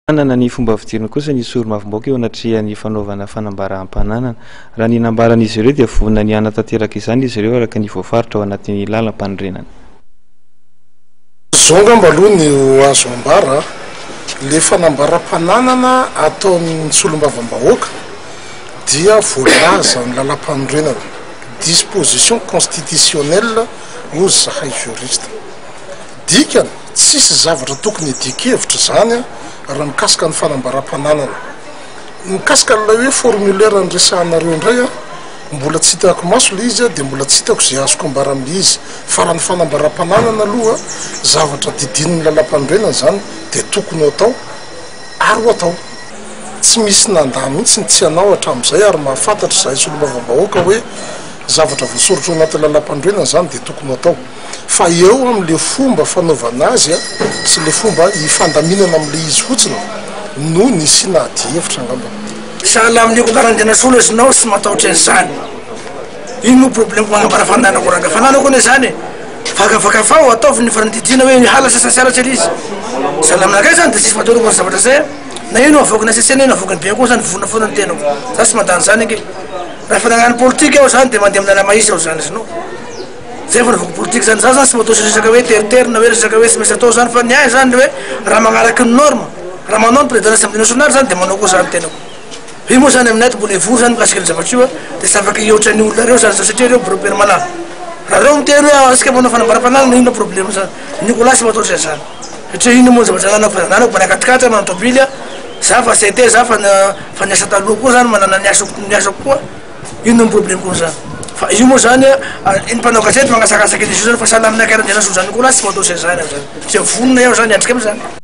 Anana ny fomba fidirana kosa ny soro-mavomboaka eo anatrehany fanaovana fanambaram-pananana. Raha ny nambaran'izy ireo dia vonona ny hanatanteraka izany izy ireo araka ny voafaritra ao anatin'ny lalam-pandrenana. Zonga mbaloha ny azo ambara le fanambaram-pananana ataon'ny solom-bavambahoaka dia voalaza ny lalam-pandrenana disposition constitutionnelle ozy zahay juriste dikany tsisy zavatra tokony dikevitra zany raha mikasika ny fanambaram-pananana. Mikasika n'ilay hoe formulaire nyresahanareo indray mbola tsy hitako maso le izy dia mbola tsy hitako zay azoko ambara amin'izy fa raha ny fanambaram-pananana aloha zavatra didin'ny lalam-pandrenana zany dia tokony atao aro atao. Tsy misy nandà mihitsy ny tsy anao hatramin'izay ary mahafantatra zahay solom-bavambahoaka hoe zavatra voasoratra anaty lalam-pandrenana zany dia tokony atao fa eo amin'le fomba fanaovana azy sy le fomba hifandaminana amin'le izy fotsiny no nisy nahady hevitra angamba. Sahala amin'io anarandena solo izinao sy matahotra an'izany. Ino no problème magnambara fananako raga fananako ane zany fakafaka fao ataovy ny farandidiana hoe hala sasasiaratsy izy. Sahala aminakay zany dia tsisy fatorako zavatra zay na ino avoakany asesena ino avoakany be koa zany vonona foana ny tenako. Za tsy mandany zany ange. Raha fanagnano politika aho zany dia mandeha aminana mahisa aho zany izinao. Zay fa navoko politika zany za zany tsy matao resaka hoe teriterina hoe resaka hoe tsy maintsy atao zany fa ny ahy zany hoe raha magnaraky ny norme raha manao ny président assemblée nationale zany dia manao koa zany tenako. Io moa zany aminay mbola evory zany mikasika ny zavatra io dia tsy afaka hihoatra ny olona reo zany satria reo borobery malahy. Raha reo miteny hoe asika manao fanambaram-pananana ino problème zany Nicolas tsy matao zany satria ino moa zavatra nanako manakatikatra manao tobily za fa CT za fa niasa taloha koa zany manana ny asako koa ino ny problème koa zany. Fa io moa zany iny mpanao gazety mangasakasaky izy io zany fa sahala amin'ny akarandena so zany Nicolas tsy matao zany zany. Tsy vonona eo zany andrika am'zany.